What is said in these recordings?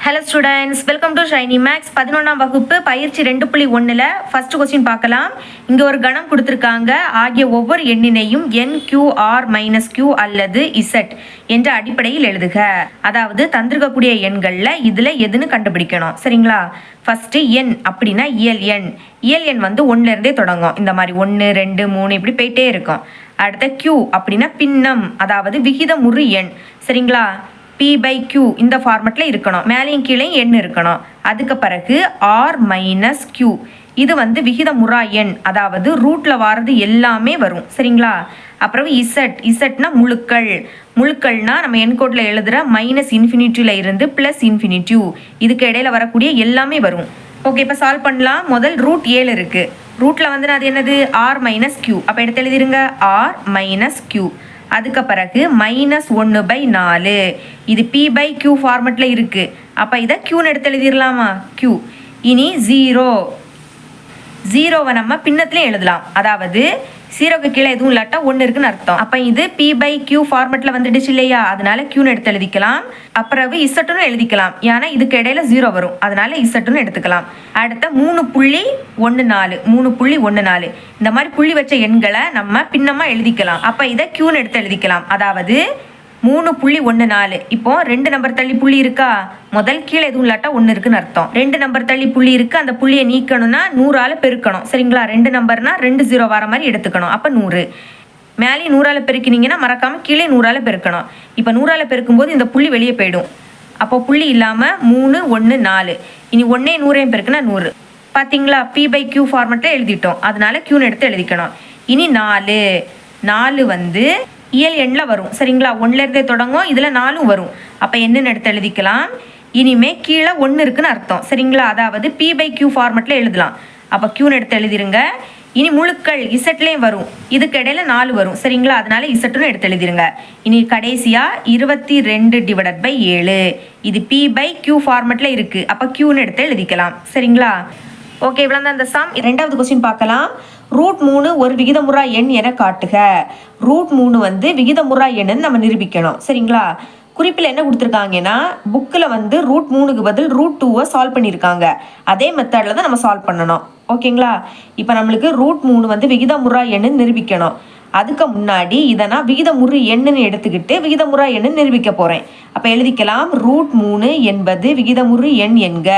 Hello students, welcome to Shiny Max. 11ஆம் வகுப்பு பயிற்சி 2.1ல் ஃபர்ஸ்ட் கொஸ்டின் பார்க்கலாம். இங்கே ஒரு கணம் கொடுத்துருக்காங்க. ஆகிய ஒவ்வொரு எண்ணினையும் NQR-Q அல்லது Z என்ற அடிப்படையில் எழுதுக. அதாவது தந்திருக்கக்கூடிய எண்களில் இதில் எதுன்னு கண்டுபிடிக்கணும். சரிங்களா? ஃபர்ஸ்ட் எண் அப்படின்னா இயல் எண். இயல் எண் வந்து 1லேருந்தே தொடங்கும். இந்த மாதிரி 1, 2, 3 இப்படி போயிட்டே இருக்கும். அடுத்த Q அப்படின்னா பின்னம், அதாவது விகிதமுறு எண். சரிங்களா? P/Q இந்த ஃபார்மெட்டில் இருக்கணும். மேலேயும் கீழே எண் இருக்கணும். அதுக்கு பிறகு R-Q இது வந்து விகிதமுறா எண், அதாவது ரூட்டில் வாரது எல்லாமே வரும். சரிங்களா? அப்புறம் இசட்னா முழுக்கள். முழுக்கள்னா நம்ம எண்கோட்டில் எழுதுகிற -∞ இருந்து +∞. இதுக்கு இடையில வரக்கூடிய எல்லாமே வரும். ஓகே, இப்போ சால்வ் பண்ணலாம். முதல் ரூட் 7 இருக்குது. ரூட்டில் வந்து அது என்னது? R-Q. அப்போ எடுத்து எழுதிருங்க R-Q. அதுக்கு பிறகு -1/4 இது P/Q ஃபார்மெட்டில் இருக்குது. அப்போ இதை Qன்னு எடுத்து எழுதிடலாமா? Q. இனி 0வை நம்ம பின்னத்துலேயும் எழுதலாம். அதாவது 0க்கு கீழே எதுவும் இல்லாட்டா 1 இருக்குன்னு அர்த்தம். அப்போ இது P/Q ஃபார்மெட்டில் வந்துடுச்சு இல்லையா? அதனால Qன்னு எடுத்து எழுதிக்கலாம். அப்புறம் இசட்டுன்னு எழுதிக்கலாம். ஏன்னா இதுக்கு இடையில 0 வரும், அதனால இசட்டுன்னு எடுத்துக்கலாம். அடுத்த 3.14 இந்த மாதிரி புள்ளி வச்ச எண்களை நம்ம பின்னமாக எழுதிக்கலாம். அப்போ இதை Qன்னு எடுத்து எழுதிக்கலாம். அதாவது 3.14 இப்போ 2 நம்பர் தள்ளி புள்ளி இருக்கா? முதல் கீழே எதுவும் இல்லாட்டா 1 இருக்குன்னு அர்த்தம். 2 நம்பர் தள்ளி புள்ளி இருக்கு. அந்த புள்ளியை நீக்கணும்னா 100ஆல் பெருக்கணும். சரிங்களா? 2 நம்பர்னா 2 0 வர மாதிரி எடுத்துக்கணும். அப்போ 100. மேலே 100ஆல் பெருக்கினீங்கன்னா மறக்காம கீழே 100ஆல் பெருக்கணும். இப்போ 100ஆல் பெருக்கும்போது இந்த புள்ளி வெளியே போயிடும். அப்போ புள்ளி இல்லாமல் 3, 1, 4. இனி 1 100 பெருக்குனா 100. பார்த்தீங்களா? P/Q ஃபார்மெட்டில் எழுதிட்டோம். அதனால Qன்னு எடுத்து எழுதிக்கணும். இனி 4 வந்து இயல் எண்ணில் வரும். சரிங்களா? 1லேருந்தே தொடங்கும். இதில் 4 வரும். அப்போ என்னன்னு எடுத்து எழுதிக்கலாம். இனிமே கீழே 1 இருக்குன்னு அர்த்தம். சரிங்களா? அதாவது P/Q ஃபார்மெட்டில் எழுதலாம். அப்போ Qன்னு எடுத்து எழுதிருங்க. இனி முழுக்கள் இசட்லேயும் வரும். இதுக்கு இடையில 4 வரும். சரிங்களா? அதனால இசட்டுன்னு எடுத்து எழுதிருங்க. இனி கடைசியாக 22/7 இது P/Q ஃபார்மெட்டில் இருக்குது. அப்போ Qன்னு எடுத்து எழுதிக்கலாம். சரிங்களா? ஓகே, இவ்வளோ தான் இந்த சம். 2வது கொஸ்டின் பார்க்கலாம். √3 ஒரு விகிதமுறா எண் என காட்டுக. √3 வந்து விகிதமுறா எண்ணுன்னு நம்ம நிரூபிக்கணும். சரிங்களா? குறிப்பில் என்ன கொடுத்துருக்காங்கன்னா, புக்கில் வந்து √3க்கு பதில் √2வை சால்வ் பண்ணியிருக்காங்க. அதே மெத்தடில் தான் நம்ம சால்வ் பண்ணணும். ஓகேங்களா? இப்போ நம்மளுக்கு √3 வந்து விகிதமுறா எண்ணுன்னு நிரூபிக்கணும். அதுக்கு முன்னாடி இதை நான் விகிதமுறு எண்ணுன்னு எடுத்துக்கிட்டு விகிதமுறா எண்ணுன்னு நிரூபிக்க போகிறேன். அப்போ எழுதிக்கலாம். √3 என்பது விகிதமுறு எண் என்க.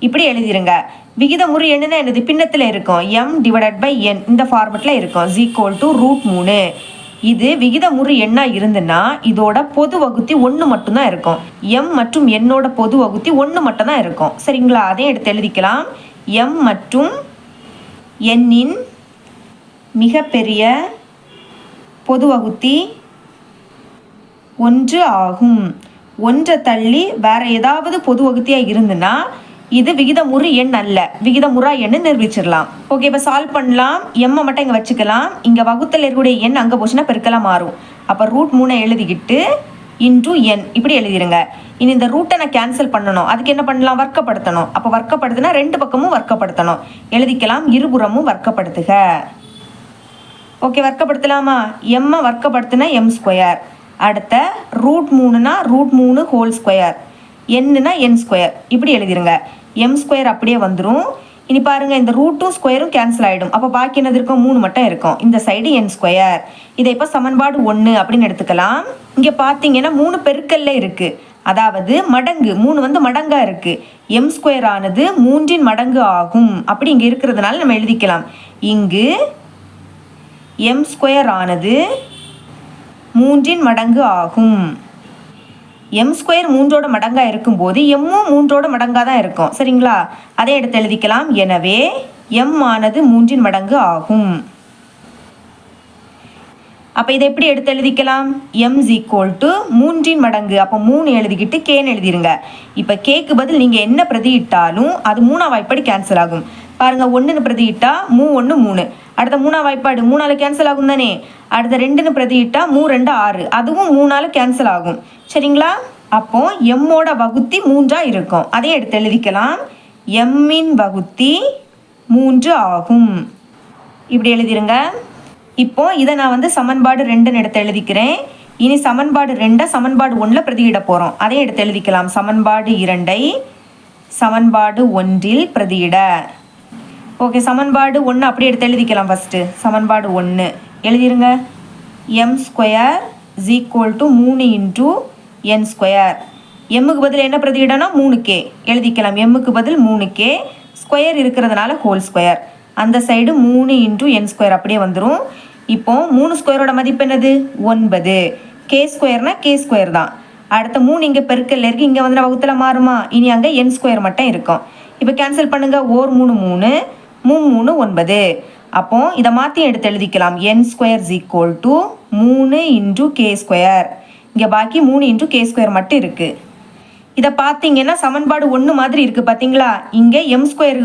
இப்படி எழுதிருங்க. விகிதமுறு எண்ணுன்னா என்னது? பின்னத்தில் இருக்கும். m/n இந்த ஃபார்மெட்டில் இருக்கும். √3. இது விகிதமுறு எண்ணாக இருந்துன்னா இதோட பொது வகுத்தி 1 மட்டும்தான் இருக்கும். m மற்றும் என்னோட பொது வகுத்தி 1 மட்டும்தான் இருக்கும். சரிங்களா? அதையும் எடுத்து எழுதிக்கலாம். m மற்றும் n மிகப்பெரிய பொது வகுத்தி 1 ஆகும். 1 தள்ளி வேற ஏதாவது பொது வகுத்தியாக இருந்துன்னா இது விகிதமுறு எண் அல்ல, விகிதமுறா எண்ணு நிரூபிச்சிடலாம். ஓகே, இப்போ சால்வ் பண்ணலாம். எம்மை மட்டும் இங்கே வச்சுக்கலாம். இங்கே வகுத்தில் இருக்கக்கூடிய எண் அங்கே போச்சுன்னா பெருக்கலாம் மாறும். அப்போ √3 எழுதிக்கிட்டு × n இப்படி எழுதிருங்க. இனி இந்த ரூட்டை நான் கேன்சல் பண்ணணும். அதுக்கு என்ன பண்ணலாம்? வர்க்கப்படுத்தணும். அப்போ வர்க்கப்படுத்தினா 2 பக்கமும் வர்க்கப்படுத்தணும். எழுதிக்கலாம். இருபுறமும் வர்க்கப்படுத்துக. ஓகே, வர்க்கப்படுத்தலாமா? எம்மை வர்க்கப்படுத்தினா m². அடுத்த √3னா √3 ஹோல்². என்னன்னா n². இப்படி எழுதிருங்க. m² அப்படியே வந்துடும். இனி பாருங்க, இந்த √2 ஸ்கொயரும் கேன்சல் ஆகிடும். அப்போ பாக்கி என்னது இருக்கும்? 3 மட்டும் இருக்கும். இந்த சைடு n². இதை இப்போ சமன்பாடு 1 அப்படின்னு எடுத்துக்கலாம். இங்கே பார்த்தீங்கன்னா 3 பெருக்கல்ல இருக்கு. அதாவது மடங்கு 3 வந்து மடங்கா இருக்கு. m² ஆனது 3ன் மடங்கு ஆகும். அப்படி இங்கே இருக்கிறதுனால நம்ம எழுதிக்கலாம். இங்கு m² ஆனது 3ன் மடங்கு ஆகும். m² 3ஓட மடங்காக இருக்கும்போது எம்மும் 3ஓட மடங்காக தான் இருக்கும். சரிங்களா? அதை எடுத்து எழுதிக்கலாம். எனவே m ஆனது 3ன் மடங்கு ஆகும். அப்போ இதை எப்படி எடுத்து எழுதிக்கலாம்? m = 3ன் மடங்கு. அப்போ 3 எழுதிக்கிட்டு கேன்னு எழுதிருங்க. இப்போ கேக்கு பதில் நீங்கள் என்ன பிரதியிட்டாலும் அது 3ஆம் வாய்ப்பாடு கேன்சல் ஆகும். பாருங்க, 1ன்னு பிரதியிட்டா 1 3. அடுத்த 3ஆம் வாய்ப்பாடு 3ஆல் கேன்சல் ஆகும் தானே. அடுத்த 2ன்னு பிரதியிட்டா 2 6. அதுவும் 3ஆல் கேன்சல் ஆகும். சரிங்களா? அப்போ எம்மோட வகுத்தி 3ஆ இருக்கும். அதை எடுத்து எழுதிக்கலாம். எம்மின் வகுத்தி 3 ஆகும். இப்படி எழுதிருங்க. இப்போ இதை நான் வந்து சமன்பாடு 2ன்னு எடுத்து எழுதிக்கிறேன். இனி சமன்பாடு 2 சமன்பாடு 1 பிரதியிட போகிறோம். அதையும் எடுத்து எழுதிக்கலாம். சமன்பாடு 2 சமன்பாடு 1 பிரதியிட. ஓகே, சமன்பாடு 1 அப்படியே எடுத்து எழுதிக்கலாம். ஃபஸ்ட்டு சமன்பாடு 1 எழுதிருங்க. m² = 3 × n². எம்முக்கு பதில் என்ன பிரதியிடணும்? 3k எழுதிக்கலாம். எம்முக்கு பதில் 3k, ஸ்கொயர் இருக்கிறதுனால ஹோல் ஸ்கொயர். அந்த சைடு 3 × n² அப்படியே வந்துடும். இப்போ 3 ஸ்கொயரோட மதிப்பு என்னது? 9. k² k² தான். அடுத்த 3 இங்கே பெருக்கல்ல இருக்குது, இங்கே வந்து வகுத்தில் மாறுமா? இனி அங்கே n² மட்டும் இருக்கும். இப்போ கேன்சல் பண்ணுங்கள். 3 3 3 9. அப்போ இதை மாற்றி எடுத்து எழுதிக்கலாம். n² = 3 × k². இங்கே பாக்கி 3 × k² மட்டும் இருக்குது. இதை பார்த்தீங்கன்னா சமன்பாடு 1 மாதிரி இருக்குது பார்த்தீங்களா? இங்கே m²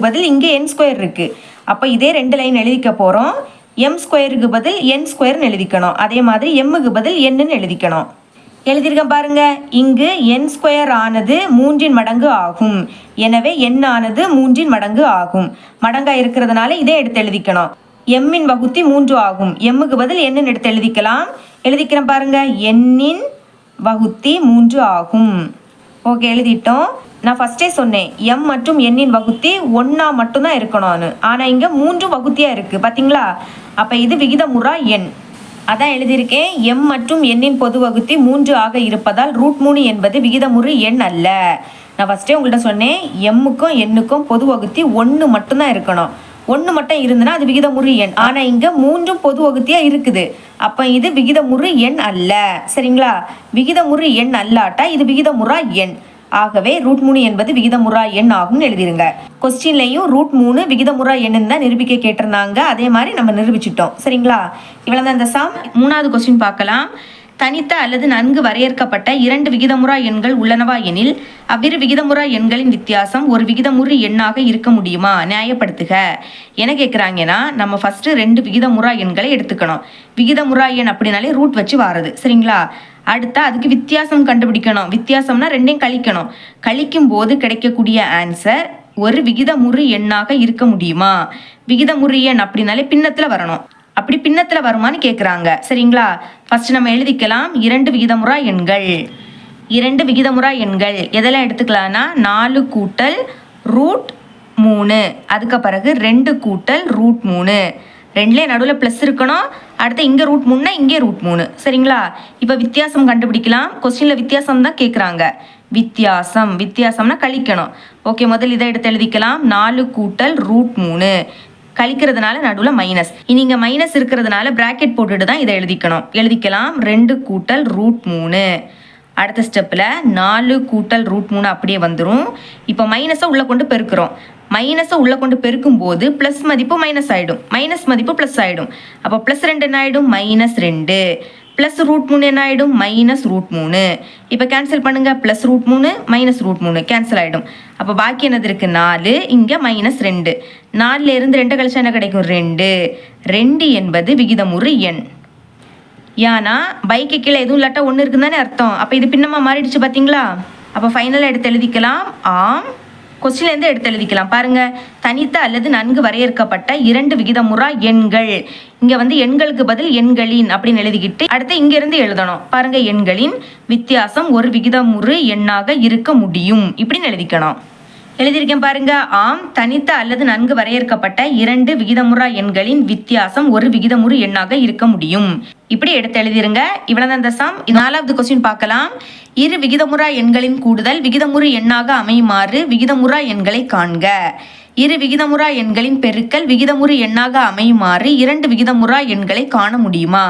பதில் இங்கே n² இருக்குது. அப்போ இதே 2 லைன் எழுதிக்க போகிறோம். m² பதில் n² எழுதிக்கணும். அதே மாதிரி mக்கு பதில் nன்னு எழுதிக்கணும். எழுதியிருக்கேன் பாருங்க. இங்கு n² ஆனது 3 மடங்கு ஆகும். எனவே n ஆனது 3 மடங்கு ஆகும். மடங்கா இருக்கிறதுனால இதே எடுத்து எழுதிக்கணும். m வகுத்தி 3 ஆகும். mக்கு பதில் nன்னு எடுத்து எழுதிக்கலாம். எழுதிக்கிறேன் பாருங்க. n வகுத்தி 3 ஆகும். ஓகே, எழுதிட்டோம். நான் ஃபஸ்ட்டே சொன்னேன் m மற்றும் n வகுத்தி 1 மட்டும்தான் இருக்கணும்னு. ஆனால் இங்கே 3 வகுத்தியாக இருக்குது பார்த்தீங்களா? அப்போ இது விகிதமுறா எண். அதான் எழுதியிருக்கேன். m மற்றும் n பொது வகுத்தி 3 ஆக இருப்பதால் √3 என்பது விகிதமுறு எண் அல்ல. நான் ஃபஸ்ட்டே உங்கள்கிட்ட சொன்னேன் mக்கும் nக்கும் பொது வகுத்தி 1 மட்டும்தான் இருக்கணும். 1 மட்டும் இருந்ததுன்னா அது விகிதமுறு எண். ஆனால் இங்கே 3 பொது வகுத்தியாக இருக்குது. அப்போ இது விகிதமுறு எண் அல்ல. சரிங்களா? விகிதமுறு எண் அல்லாட்டா இது விகிதமுறா எண். ஆகவே √3 என்பது விகிதமுறா எண் ஆகும்னு எழுதிருங்க. கொஸ்டின்லையும் √3 விகிதமுறா எண்ணு தான் நிரூபிக்க கேட்டிருந்தாங்க. அதே மாதிரி நம்ம நிரூபிச்சிட்டோம். சரிங்களா? இவ்வளோ தான் இந்த சம். 3வது கொஸ்டின் பார்க்கலாம். தனித்த அல்லது நன்கு வரையறுக்கப்பட்ட 2 விகிதமுறா எண்கள் உள்ளனவா எனில் அவ்விரு விகிதமுறா எண்களின் வித்தியாசம் ஒரு விகிதமுறு எண்ணாக இருக்க முடியுமா? நியாயப்படுத்துக. என்ன கேட்குறாங்கன்னா, நம்ம ஃபஸ்ட்டு 2 விகிதமுறா எண்களை எடுத்துக்கணும். விகிதமுறா எண் அப்படின்னாலே ரூட் வச்சு வாரது. சரிங்களா? அடுத்தா அதுக்கு வித்தியாசம் கண்டுபிடிக்கணும். வித்தியாசம்னா 2ஐயும் கழிக்கணும். கழிக்கும் போது கிடைக்கக்கூடிய ஆன்சர் ஒரு விகிதமுறு எண்ணாக இருக்க முடியுமா? விகிதமுறு எண் அப்படின்னாலே பின்னத்தில் வரணும். அப்படி பின்னத்தில் வருமானு கேட்குறாங்க. சரிங்களா? ஃபர்ஸ்ட் நம்ம எழுதிக்கலாம். 2 விகிதமுறா எண்கள். 2 விகிதமுறா எண்கள் எதெல்லாம் எடுத்துக்கலாம்னா 4 கூட்டல் √3. அதுக்கு பிறகு 2 கூட்டல் √3. 2லே நடுவில் ப்ளஸ் இருக்கணும். அடுத்து இங்கே √3னா இங்கே √3. சரிங்களா? இப்போ வித்தியாசம் கண்டுபிடிக்கலாம். கொஸ்டினில் வித்தியாசம் தான் கேட்குறாங்க. வித்தியாசம்னா கழிக்கணும். ஓகே, முதல் இதை எடுத்து எழுதிக்கலாம். 4 கூட்டல் √3. கழிக்கிறதுனால நடுவில் மைனஸ். இனி இங்கே மைனஸ் இருக்கிறதுனால பிராக்கெட் போட்டுட்டு தான் இதை எழுதிக்கலாம். 2 கூட்டல் √3. அடுத்த ஸ்டெப்பில் 4 கூட்டல் √3 அப்படியே வந்துடும். இப்போ மைனஸை உள்ளே கொண்டு பெருக்கிறோம். மைனஸை உள்ளே கொண்டு பெருக்கும் போது ப்ளஸ் மதிப்பு மைனஸ் ஆகிடும், மைனஸ் மதிப்பு ப்ளஸ் ஆகிடும். அப்போ +2 என்ன ஆகிடும்? -2. ப்ளஸ் √3 என்ன ஆகிடும்? -√3. இப்போ கேன்சல் பண்ணுங்கள். +√3 -√3 கேன்சல் ஆகிடும். அப்போ பாக்கி என்னது இருக்குது? 4. இங்கே -2. 4ல் இருந்து 2 கழிச்சா என்ன கிடைக்கும்? 2. 2 என்பது விகிதமுறு எண். ஏன்னா பைக்கு கீழே எதுவும் இல்லாட்டா 1 இருக்குன்னு தானே அர்த்தம். அப்போ இது பின்னமாக மாறிடுச்சு பார்த்தீங்களா? அப்போ ஃபைனலாக எடுத்து எழுதிக்கலாம். ஆம். கொஸ்டின்லேருந்து எடுத்து எழுதிக்கலாம். பாருங்கள். தனித்த அல்லது நன்கு வரையறுக்கப்பட்ட 2 விகிதமுறா எண்கள். இங்கே வந்து எண்களுக்கு பதில் எண்களின் அப்படின்னு எழுதிக்கிட்டு அடுத்து இங்கேருந்து எழுதணும். பாருங்கள். எண்களின் வித்தியாசம் ஒரு விகிதமுறு எண்ணாக இருக்க முடியும் இப்படின்னு எழுதிக்கணும். எழுதியிருக்கேன் பாருங்க. ஆம், தனித்த அல்லது நன்கு வரையறுக்கப்பட்ட 2 விகிதமுறா எண்களின் வித்தியாசம் ஒரு விகிதமுறு எண்ணாக இருக்க முடியும். இப்படி எடுத்து எழுதிருங்க. இவ்வளவுதான் இந்த சம். 4வது கொஸ்டின் பார்க்கலாம். இரு விகிதமுறா எண்களின் கூடுதல் விகிதமுறு எண்ணாக அமையுமாறு விகிதமுறா எண்களை காண்க. இரு விகிதமுறா எண்களின் பெருக்கல் விகிதமுறு எண்ணாக அமையுமாறு 2 விகிதமுறா எண்களை காண முடியுமா?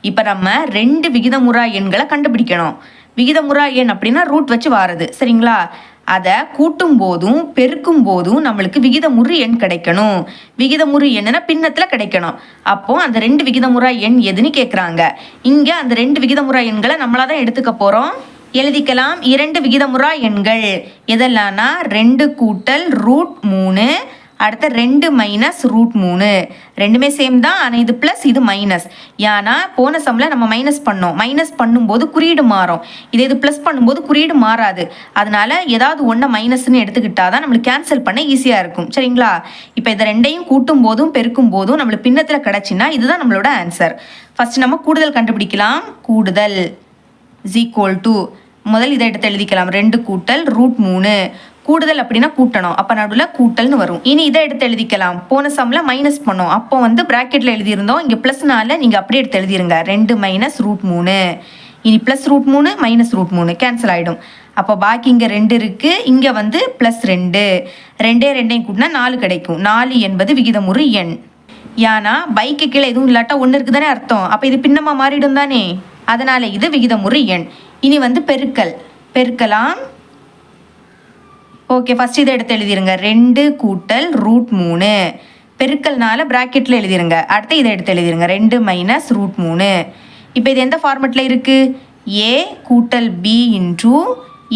இப்போ நம்ம 2 விகிதமுறா எண்களை கண்டுபிடிக்கணும். விகிதமுறா எண் அப்படின்னா ரூட் வச்சு வாரது. சரிங்களா? அதை கூட்டும் போதும் பெருக்கும் போதும் நம்மளுக்கு விகிதமுறு எண் கிடைக்கணும். விகிதமுறு எண்ணுனா பின்னத்தில் கிடைக்கணும். அப்போ அந்த 2 விகிதமுறா எண் எதுன்னு கேட்குறாங்க. இங்கே அந்த 2 விகிதமுறா எண்களை நம்மளா தான் எடுத்துக்க போகிறோம். எழுதிக்கலாம். 2 விகிதமுறா எண்கள் எதெல்லாம்னா 2 கூட்டல் √3. அடுத்த 2 மைனஸ் ரூட் 3. ரெண்டுமே சேம் தான், ஆனால் இது ப்ளஸ் இது மைனஸ். ஏன்னா போன சம்மில் நம்ம மைனஸ் பண்ணோம். மைனஸ் பண்ணும்போது குறியீடு மாறும். இது ப்ளஸ் பண்ணும்போது குறியீடு மாறாது. அதனால ஏதாவது ஒன்றை மைனஸ்ன்னு எடுத்துக்கிட்டால் தான் நம்மளுக்கு கேன்சல் பண்ண ஈஸியாக இருக்கும். சரிங்களா? இப்போ இதை ரெண்டையும் கூட்டும் போதும் பெருக்கும் போதும் நம்மளுக்கு பின்னத்தில் கிடச்சின்னா இதுதான் நம்மளோட ஆன்சர். ஃபர்ஸ்ட் நம்ம கூடுதல் கண்டுபிடிக்கலாம். கூடுதல் இஸ் ஈக்குவல் டு, முதல் இதை எடுத்து எழுதிக்கலாம். 2 கூட்டல் ரூட் 3. கூடுதல் அப்படின்னா கூட்டணும், அப்போ நடுவில் கூட்டல்னு வரும். இனி இதை எடுத்து எழுதிக்கலாம். போன சம்மில் மைனஸ் பண்ணோம், அப்போ ப்ராக்கெட்டில் எழுதியிருந்தோம். இங்கே +4 நீங்கள் அப்படியே எடுத்து எழுதிருங்க. 2 மைனஸ் ரூட் 3. இனி plus root 3 minus root 3 cancel ஆகிடும். அப்போ பாக்கி இங்கே 2 இருக்குது, இங்கே +2. 2 கூட்டினா 4 கிடைக்கும். 4 என்பது விகிதமுறு எண். ஏன்னா பைக்கு கீழே எதுவும் இல்லாட்டா 1 இருக்குது தானே அர்த்தம். அப்போ இது பின்னமாக மாறிடும் தானே, அதனால இது விகிதமுறு எண். இனி பெருக்கல், பெருக்கலாம். ஓகே, ஃபர்ஸ்ட் இதை எடுத்து எழுதிருங்க. 2 கூட்டல் ரூட் 3. பெருக்கல்னால பிராக்கெட்டில் எழுதிருங்க. அடுத்து இதை எடுத்து எழுதிருங்க. 2 மைனஸ் ரூட் 3. இப்போ இது எந்த ஃபார்மெட்டில் இருக்குது? ஏ கூட்டல் B into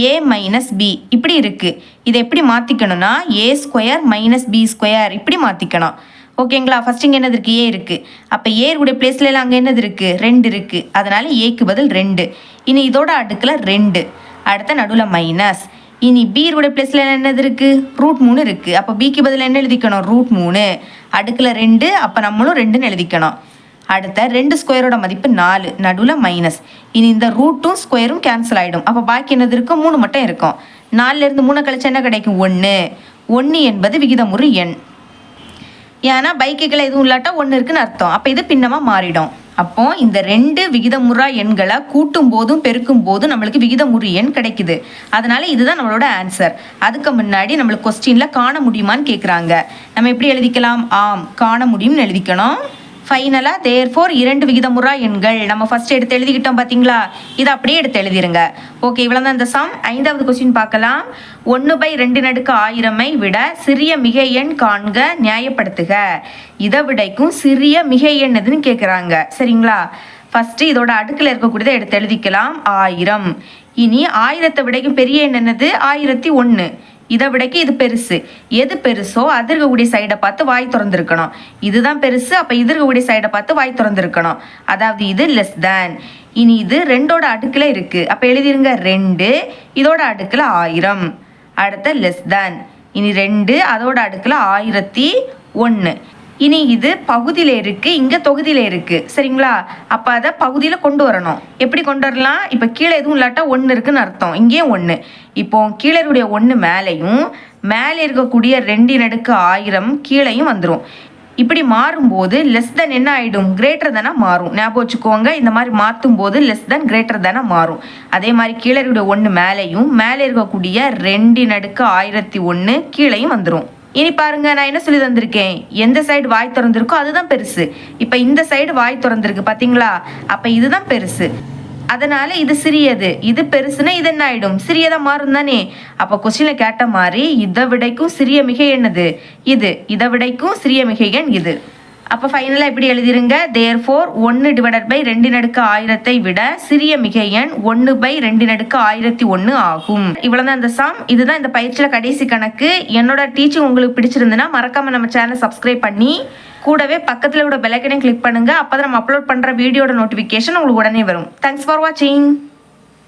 A minus B இப்படி இருக்குது. இதை எப்படி மாற்றிக்கணும்னா A² மைனஸ் B² இப்படி மாற்றிக்கணும். ஓகேங்களா? ஃபர்ஸ்ட் இங்கே என்னது இருக்குது? ஏ இருக்குது. அப்போ ஏருடைய பிளேஸ்ல அங்கே என்னது இருக்குது? 2 இருக்குது. அதனால ஏக்கு பதில் 2. இனி இதோட அடுக்கில் 2, அடுத்த நடுவில் மைனஸ். இனி பீருடைய பிளேஸ்ல என்னது இருக்குது? ரூட் 3 இருக்குது. அப்போ பிக்கு பதில் என்ன எழுதிக்கணும்? ரூட் 3. அடுக்கில் 2, அப்போ நம்மளும் 2ன்னு எழுதிக்கணும். அடுத்த 2 ஸ்கொயரோட மதிப்பு 4, நடுவில் மைனஸ். இனி இந்த ரூட்டும் ஸ்கொயரும் கேன்சல் ஆகிடும். அப்போ பாக்கி என்னது இருக்கும்? 3 மட்டும் இருக்கும். 4லேருந்து 3 கழிச்சு என்ன கிடைக்கும்? 1. 1 என்பது விகிதமுறு எண். ஏன்னா பைக்குகளை எதுவும் இல்லாட்டா 1 இருக்குன்னு அர்த்தம். அப்போ இது பின்னமாக மாறிடும். அப்போ இந்த 2 விகிதமுறா எண்களை கூட்டும் போதும் பெருக்கும் போதும் நம்மளுக்கு விகிதமுறு எண் கிடைக்குது. அதனால இதுதான் நம்மளோட ஆன்சர். அதுக்கு முன்னாடி நம்மளுக்கு கொஸ்டின்ல காண முடியுமான்னு கேட்குறாங்க. நம்ம எப்படி எழுதிக்கலாம்? ஆம், காண முடியும்னு எழுதிக்கணும். ஃபைனலாக தேர்ஃபோர் 2 விகிதமுறா எண்கள் நம்ம ஃபர்ஸ்ட் எடுத்து எழுதிக்கிட்டோம் பார்த்தீங்களா? இதை அப்படியே எடுத்து எழுதிருங்க. ஓகே, இவ்வளோ தான் இந்த சம். 5வது கொஸ்டின் பார்க்கலாம். 1/2 விட சிறிய மிகை எண் காண்க, நியாயப்படுத்துக. இதை விடைக்கும் சிறிய மிகை எண் எதுன்னு கேட்குறாங்க. சரிங்களா? ஃபர்ஸ்ட் இதோட அடுக்கில் இருக்கக்கூடியதை எடுத்து எழுதிக்கலாம். 1000. இனி 1000 விடைக்கும் பெரிய எண் என்னது? 1001. இதை விடைக்கு இது பெருசு. எது பெருசோ அது இருக்கக்கூடிய சைடை பார்த்து வாய் திறந்துருக்கணும். இதுதான் பெருசு, அப்போ இது இருக்கக்கூடிய சைடை பார்த்து வாய் திறந்துருக்கணும். அதாவது இது லெஸ் தேன். இனி இது 2ஓட அடுக்கில் இருக்குது. அப்போ எழுதிருங்க 2, இதோட அடுக்கில் 1000. அடுத்த லெஸ் தேன். இனி 2 அதோட அடுக்கில் 1001. இனி இது பகுதியில் இருக்குது, இங்கே தொகுதியில் இருக்குது. சரிங்களா? அப்போ அதை பகுதியில் கொண்டு வரணும். எப்படி கொண்டு வரலாம்? இப்போ கீழே எதுவும் இல்லாட்டா 1 இருக்குன்னு அர்த்தம். இங்கேயும் 1. இப்போ கீழே இருக்கக்கூடிய 1 மேலேயும் மேலே இருக்கக்கூடிய 2/1000 கீழேயும் வந்துடும். இப்படி மாறும்போது லெஸ் தென் என்ன ஆகிடும்? கிரேட்டர் தானே மாறும். ஞாபகம் வச்சுக்கோங்க, இந்த மாதிரி மாற்றும் போது லெஸ் தென் கிரேட்டர் தானே மாறும். அதே மாதிரி கீழே இருக்கக்கூடிய 1 மேலேயும் மேலே இருக்கக்கூடிய 2/1001 கீழேயும் வந்துடும். இனி பாருங்க, நான் என்ன சொல்லி தந்திருக்கேன்? எந்த சைடு வாய் திறந்திருக்கோ அதுதான் பெருசு. இப்போ இந்த சைடு வாய் திறந்திருக்கு பார்த்தீங்களா? அப்போ இதுதான் பெருசு. அதனால இது சிறியது. இது பெருசுன்னா இது என்ன ஆயிடும்? சிறியதா மாறும் தானே. அப்போ கொஸ்டின்ல கேட்ட மாதிரி இதை விடைக்கும் சிறிய மிகை என்னது? இது. இதை விடைக்கும் சிறிய மிகை எண் இது. அப்போ ஃபைனலாக எப்படி எழுதிருங்க? தேர்ஃபோர் 1/2 விட சிறிய மிகை எண் 1/2 ஆகும். இவ்வளோதான் இந்த சம். இதுதான் இந்த பயிற்சியில் கடைசி கணக்கு. என்னோட டீச்சிங் உங்களுக்கு பிடிச்சிருந்துன்னா மறக்காம நம்ம சேனலை சப்ஸ்கிரைப் பண்ணி கூடவே பக்கத்தில் கூட பெல் ஐக்கனையும் கிளிக் பண்ணுங்க. அப்போ தான் நம்ம அப்லோட் பண்ணுற வீடியோட நோட்டிஃபிகேஷன் உங்களுக்கு உடனே வரும். தேங்க்ஸ் ஃபார் வாட்சிங்.